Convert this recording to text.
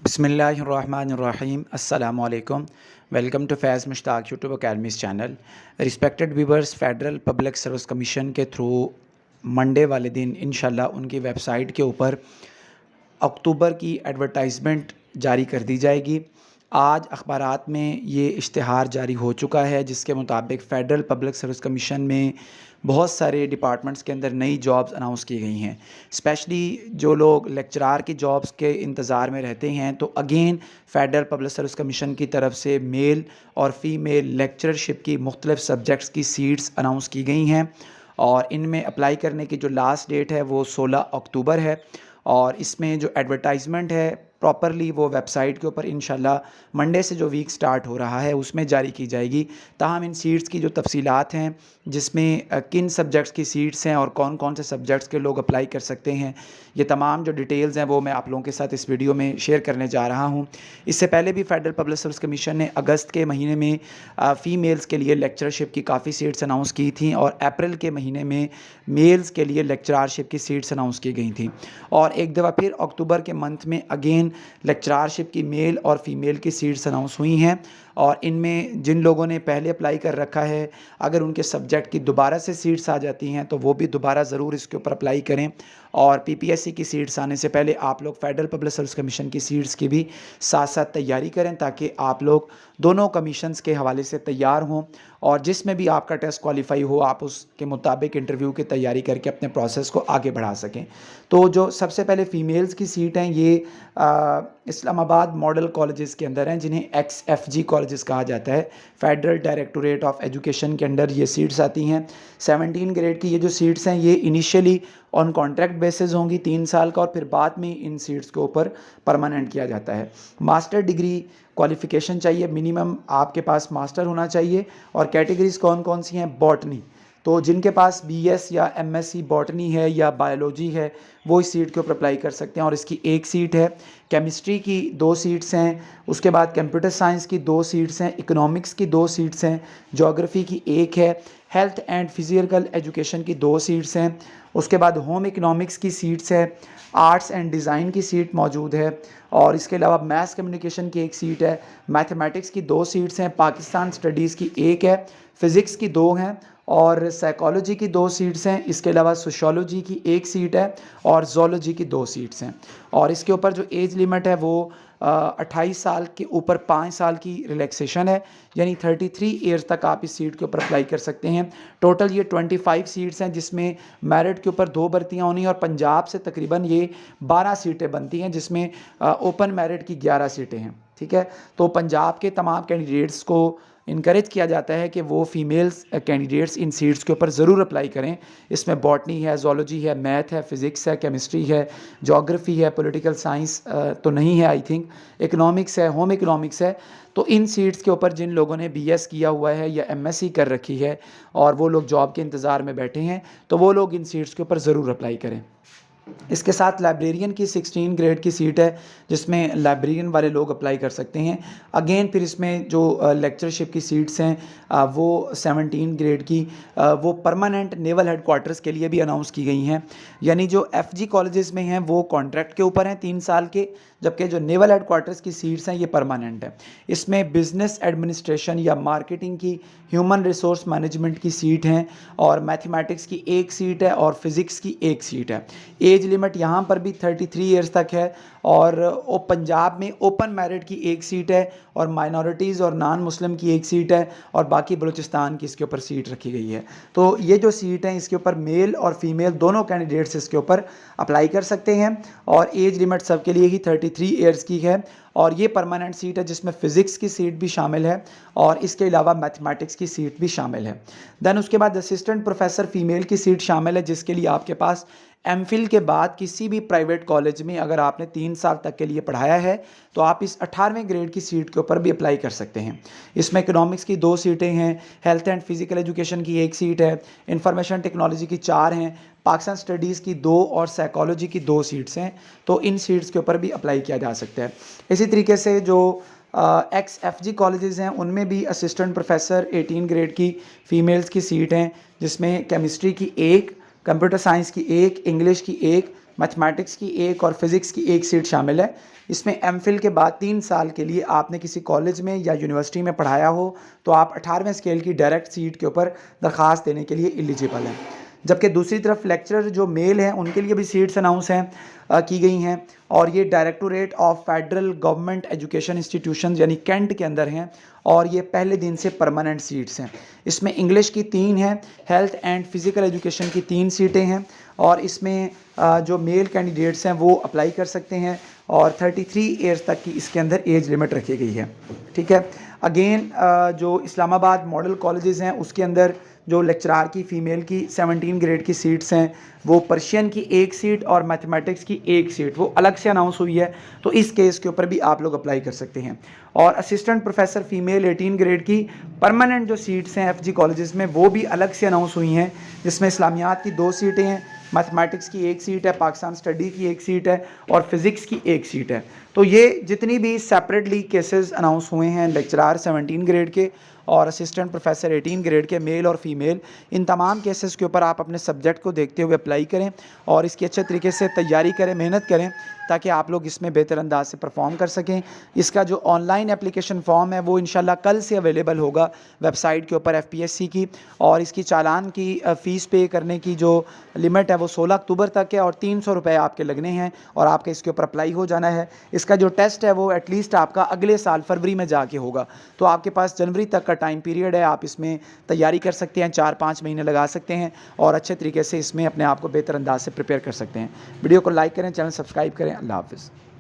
बिस्मिल्लाहिर्रहमानिर्रहीम अस्सलामुअलैकुम। Welcome to Faiz Mushtaq YouTube academy's channel. Respected viewers, Federal Public Service Commission के through Monday वाले दिन इंशाल्लाह उनकी वेबसाइट के ऊपर अक्टूबर की एडवर्टाइजमेंट जारी कर दी जाएगी। आज अखबारात में ये इश्तिहार जारी हो चुका है, जिसके मुताबिक फ़ेडरल पब्लिक सर्विस कमीशन में बहुत सारे डिपार्टमेंट्स के अंदर नई जॉब्स अनाउंस की गई हैं। स्पेशली जो लोग लेक्चरार की जॉब्स के इंतज़ार में रहते हैं, तो again Federal public Service commission की तरफ से मेल और फ़ीमेल लेक्चरशिप की मुख्तलिफ़ सब्जेक्ट्स की सीट्स अनाउंस की गई हैं और इनमें अप्लाई करने की जो लास्ट डेट है वो 16 अक्टूबर है। और इसमें जो एडवर्टाइजमेंट है प्रॉपरली वो वेबसाइट के ऊपर इंशाल्लाह मंडे से जो वीक स्टार्ट हो रहा है उसमें जारी की जाएगी। ताहम इन सीट्स की जो तफसीलात हैं, जिसमें किन सब्जेक्ट्स की सीट्स हैं और कौन कौन से सब्जेक्ट्स के लोग अप्लाई कर सकते हैं, ये तमाम जो डिटेल्स हैं वो मैं आप लोगों के साथ इस वीडियो में शेयर करने जा रहा हूँ। इससे पहले भी फेडरल पब्लिक सर्विस कमीशन ने अगस्त के महीने में फ़ीमेल्स के लिए लेक्चरशिप की काफ़ी सीट्स अनाउंस की थी और अप्रैल के महीने में मेल्स के लिए लेक्चरारशिप की सीट्स अनाउंस की गई थी। और एक दफ़ा फिर अक्टूबर के मंथ में अगेन लेक्चरारशिप की मेल और फीमेल की सीट्स अनाउंस हुई हैं। और इनमें जिन लोगों ने पहले अप्लाई कर रखा है, अगर उनके सब्जेक्ट की दोबारा से सीट्स आ जाती हैं तो वो भी दोबारा ज़रूर इसके ऊपर अप्लाई करें। और पीपीएससी की सीट्स आने से पहले आप लोग फेडरल पब्लिक सर्विस कमीशन की सीट्स की भी साथ साथ तैयारी करें, ताकि आप लोग दोनों कमीशंस के हवाले से तैयार हों और जिसमें भी आपका टेस्ट क्वालिफाई हो आप उसके मुताबिक इंटरव्यू की तैयारी करके अपने प्रोसेस को आगे बढ़ा सकें। तो जो सबसे पहले फ़ीमेल्स की सीट हैं ये इस्लामाबाद मॉडल कॉलेजेस के अंदर हैं, जिन्हें XFG कॉलेजेस कहा जाता है। फेडरल डायरेक्टोरेट ऑफ एजुकेशन के अंडर ये सीट्स आती हैं। 17 ग्रेड की ये जो सीट्स हैं ये इनिशियली ऑन कॉन्ट्रैक्ट बेसिस होंगी 3 साल का, और फिर बाद में इन सीट्स के ऊपर परमानेंट किया जाता है। मास्टर डिग्री क्वालिफ़िकेशन चाहिए, मिनिमम आपके पास मास्टर होना चाहिए। और कैटेगरीज़ कौन कौन सी हैं? बॉटनी, तो जिनके पास BS या MSc बॉटनी है या बायोलॉजी है वो इस सीट के ऊपर अप्लाई कर सकते हैं और इसकी एक सीट है। केमिस्ट्री की 2 सीट्स हैं, उसके बाद कंप्यूटर साइंस की 2 सीट्स हैं, इकोनॉमिक्स की 2 सीट्स हैं, ज्योग्राफी की 1 है, हेल्थ एंड फिजिकल एजुकेशन की 2 सीट्स हैं, उसके बाद होम इकोनॉमिक्स की सीट्स है, आर्ट्स एंड डिज़ाइन की सीट मौजूद है, और इसके अलावा मैथ्स कम्युनिकेशन की 1 सीट है, मैथमेटिक्स की 2 सीट्स हैं, पाकिस्तान स्टडीज़ की 1 है, फ़िज़िक्स की 2 हैं और साइकोलॉजी की 2 सीट्स हैं। इसके अलावा सोशियोलॉजी की 1 सीट है और ज़ूलॉजी की 2 सीट्स हैं। और इसके ऊपर जो एज लिमिट है वो 28 साल के ऊपर 5 साल की रिलैक्सेशन है, यानी 33 ईयर्स तक आप इस सीट के ऊपर अप्लाई कर सकते हैं। टोटल ये 25 सीट्स हैं, जिसमें मेरिट के ऊपर 2 भर्तियाँ होनी हैं और पंजाब से तकरीबन ये 12 सीटें बनती हैं, जिसमें ओपन मेरिट की 11 सीटें हैं। ठीक है, तो पंजाब के तमाम कैंडिडेट्स को इनकरेज किया जाता है कि वो फ़ीमेल्स कैंडिडेट्स इन सीट्स के ऊपर ज़रूर अप्लाई करें। इसमें बॉटनी है, ज़ूलॉजी है, मैथ है, फ़िज़िक्स है, केमिस्ट्री है, ज्योग्राफी है, पॉलिटिकल साइंस तो नहीं है आई थिंक, इकोनॉमिक्स है, होम इकोनॉमिक्स है। तो इन सीट्स के ऊपर जिन लोगों ने BS किया हुआ है या MSc कर रखी है और वो लोग जॉब के इंतज़ार में बैठे हैं, तो वो लोग इन सीट्स के ऊपर ज़रूर अप्लाई करें। इसके साथ लाइब्रेरियन की 16 ग्रेड की सीट है, जिसमें लाइब्रेरियन वाले लोग अप्लाई कर सकते हैं। अगेन फिर इसमें जो लेक्चरशिप की सीट्स हैं वो 17 ग्रेड की वो परमानेंट नेवल हेडक्वार्टर्स के लिए भी अनाउंस की गई हैं। यानी जो FG कॉलेजेस में हैं वो कॉन्ट्रैक्ट के ऊपर हैं 3 साल के, जबकि जो नेवल हेडक्वार्टर्स की सीट्स हैं ये परमानेंट है। इसमें बिज़नेस एडमिनिस्ट्रेशन या मार्केटिंग की, ह्यूमन रिसोर्स मैनेजमेंट की सीट हैं और मैथमेटिक्स की 1 सीट है और फिज़िक्स की 1 सीट है। एज लिमिट यहाँ पर भी 33 ईयर्स तक है और पंजाब में ओपन मेरिट की 1 सीट है और माइनॉरिटीज़ और नॉन मुस्लिम की 1 सीट है और बाकी बलूचिस्तान की इसके ऊपर सीट रखी गई है। तो ये जो सीट हैं इसके ऊपर मेल और फीमेल दोनों कैंडिडेट्स इसके ऊपर अप्लाई कर सकते हैं और एज लिमिट सबके लिए ही 33 ईयर्स की है। और ये परमानेंट सीट है, जिसमें फ़िज़िक्स की सीट भी शामिल है और इसके अलावा मैथमेटिक्स की सीट भी शामिल है। दैन उसके बाद असिस्टेंट प्रोफेसर फ़ीमेल की सीट शामिल है, जिसके लिए आपके पास MPhil के बाद किसी भी प्राइवेट कॉलेज में अगर आपने 3 साल तक के लिए पढ़ाया है तो आप इस 18वें ग्रेड की सीट के ऊपर भी अप्लाई कर सकते हैं। इसमें इकोनॉमिक्स की 2 सीटें हैं, हेल्थ एंड फिजिकल एजुकेशन की 1 सीट है, इंफॉर्मेशन टेक्नोलॉजी की 4 हैं, पाकिस्तान स्टडीज़ की 2 और साइकोलॉजी की 2 सीट्स हैं। तो इन सीट्स के ऊपर भी अप्लाई किया जा सकता है। इसी तरीके से जो XFG कॉलेजेस हैं उनमें भी असिस्टेंट प्रोफेसर 18 ग्रेड की फ़ीमेल्स की सीट हैं, जिसमें केमिस्ट्री की 1, कंप्यूटर साइंस की 1, इंग्लिश की 1, मैथमेटिक्स की एक और फिज़िक्स की एक सीट शामिल है। इसमें एमफिल के बाद 3 साल के लिए आपने किसी कॉलेज में या यूनिवर्सिटी में पढ़ाया हो तो आप 18वें स्केल की डायरेक्ट सीट के ऊपर दरख्वास्त देने के लिए एलिजिबल हैं। जबकि दूसरी तरफ लेक्चरर जो मेल हैं उनके लिए भी सीट्स अनाउंस हैं की गई हैं और ये directorate of federal government education institution यानी कैंट के अंदर हैं और ये पहले दिन से परमानेंट सीट्स हैं। इसमें इंग्लिश की 3 हैं, हेल्थ एंड फिज़िकल एजुकेशन की 3 सीटें हैं और इसमें जो मेल कैंडिडेट्स हैं वो अप्लाई कर सकते हैं और 33 ईयर्स तक की इसके अंदर एज लिमिट रखी गई है। ठीक है। अगेन जो इस्लामाबाद मॉडल कॉलेजेस हैं उसके अंदर जो लेक्चरार की फ़ीमेल की 17 ग्रेड की सीट्स हैं वो पर्शियन की 1 सीट और मैथमेटिक्स की 1 सीट वो अलग से अनाउंस हुई है, तो इस केस के ऊपर भी आप लोग अप्लाई कर सकते हैं। और असिस्टेंट प्रोफेसर फ़ीमेल 18 ग्रेड की परमानेंट जो सीट्स हैं एफजी कॉलेजेस में वो भी अलग से अनाउंस हुई हैं, जिसमें इस्लामियात की 2 सीटें हैं, मैथमेटिक्स की 1 सीट है, पाकिस्तान स्टडी की 1 सीट है और फिज़िक्स की 1 सीट है। तो ये जितनी भी सेपरेटली केसेस अनाउंस हुए हैं लेक्चरार 17 ग्रेड के और असिस्टेंट प्रोफेसर 18 ग्रेड के मेल और फीमेल, इन तमाम केसेस के ऊपर आप अपने सब्जेक्ट को देखते हुए अप्लाई करें और इसकी अच्छे तरीके से तैयारी करें, मेहनत करें ताकि आप लोग इसमें बेहतर अंदाज से परफॉर्म कर सकें। इसका जो ऑनलाइन एप्लीकेशन फॉर्म है वो इंशाल्लाह कल से अवेलेबल होगा वेबसाइट के ऊपर FPSC की, और इसकी चालान की फ़ीस पे करने की जो लिमिट है वो 16 अक्टूबर तक है और 300 रुपये आपके लगने हैं और आपके इसके ऊपर अप्लाई हो जाना है। इसका जो टेस्ट है वो एटलीस्ट आपका अगले साल फरवरी में जाके होगा, तो आपके पास जनवरी तक का टाइम पीरियड है, आप इसमें तैयारी कर सकते हैं, 4-5 महीने लगा सकते हैं और अच्छे तरीके से इसमें अपने आप को बेहतर अंदाज से प्रिपेयर कर सकते हैं। वीडियो को लाइक करें, चैनल सब्सक्राइब करें। अल्लाह हाफ़िज़।